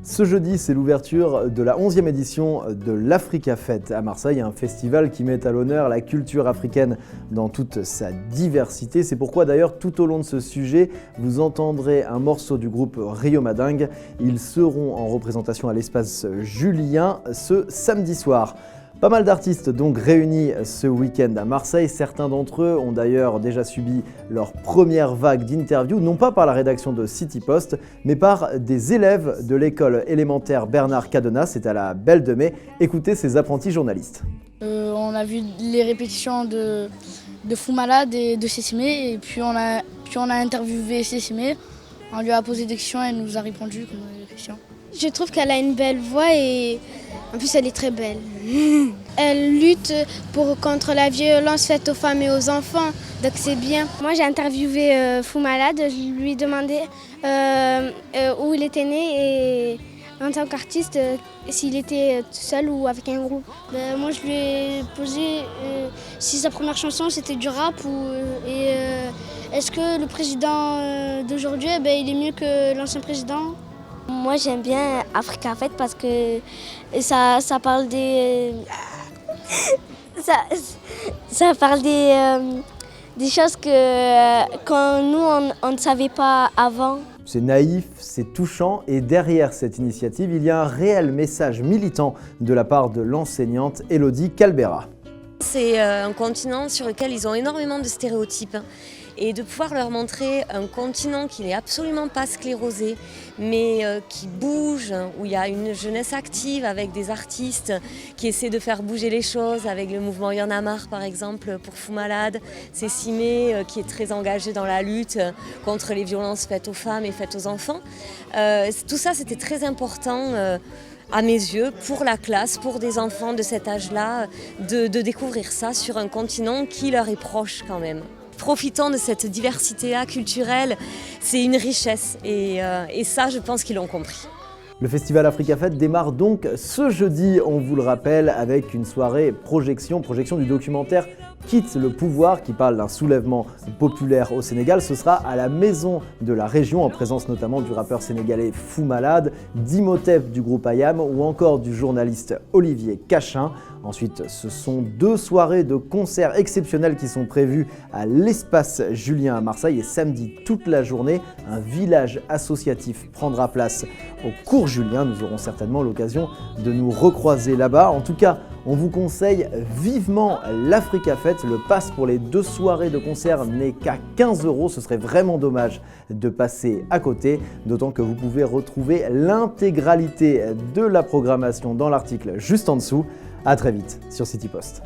Ce jeudi, c'est l'ouverture de la 11e édition de l'Africa Fête à Marseille, un festival qui met à l'honneur la culture africaine dans toute sa diversité. C'est pourquoi d'ailleurs tout au long de ce sujet, vous entendrez un morceau du groupe Rio Madingue. Ils seront en représentation à l'espace Julien ce samedi soir. Pas mal d'artistes donc réunis ce week-end à Marseille. Certains d'entre eux ont d'ailleurs déjà subi leur première vague d'interviews, non pas par la rédaction de City Post, mais par des élèves de l'école élémentaire Bernard Cadena. C'est à la Belle de Mai. Écoutez ces apprentis journalistes. On a vu les répétitions de Fou Malade et de Sessimé, et puis on a interviewé Sessimé. On lui a posé des questions et elle nous a répondu comme des questions. Je trouve qu'elle a une belle voix et en plus elle est très belle. Elle lutte contre la violence faite aux femmes et aux enfants, donc c'est bien. Moi j'ai interviewé Fou Malade, je lui ai demandé où il était né et en tant qu'artiste s'il était tout seul ou avec un groupe. Moi je lui ai posé si sa première chanson c'était du rap et est-ce que le président d'aujourd'hui il est mieux que l'ancien président. Moi j'aime bien Africa Fête parce que ça parle des ça parle des choses que nous on ne savait pas avant. C'est naïf, c'est touchant et derrière cette initiative, il y a un réel message militant de la part de l'enseignante Elodie Calbera. C'est un continent sur lequel ils ont énormément de stéréotypes. Et de pouvoir leur montrer un continent qui n'est absolument pas sclérosé, mais qui bouge, où il y a une jeunesse active avec des artistes qui essaient de faire bouger les choses, avec le mouvement Y en a marre par exemple pour Fou Malade, Sessimé qui est très engagé dans la lutte contre les violences faites aux femmes et faites aux enfants. Tout ça c'était très important à mes yeux, pour la classe, pour des enfants de cet âge-là, de découvrir ça sur un continent qui leur est proche quand même. Profitant de cette diversité-là culturelle, c'est une richesse et ça, je pense qu'ils l'ont compris. Le festival Africa Fête démarre donc ce jeudi, on vous le rappelle, avec une soirée projection du documentaire Quitte le pouvoir qui parle d'un soulèvement populaire au Sénégal. Ce sera à la Maison de la Région en présence notamment du rappeur sénégalais Fou Malade, d'Imhotep du groupe Ayam ou encore du journaliste Olivier Cachin. Ensuite, ce sont 2 soirées de concerts exceptionnels qui sont prévues à l'espace Julien à Marseille et samedi toute la journée, un village associatif prendra place au cours Julien. Nous aurons certainement l'occasion de nous recroiser là-bas. En tout cas, on vous conseille vivement l'Africa Fête. Le pass pour les 2 soirées de concert n'est qu'à 15 €. Ce serait vraiment dommage de passer à côté, d'autant que vous pouvez retrouver l'intégralité de la programmation dans l'article juste en dessous. À très vite sur City Post.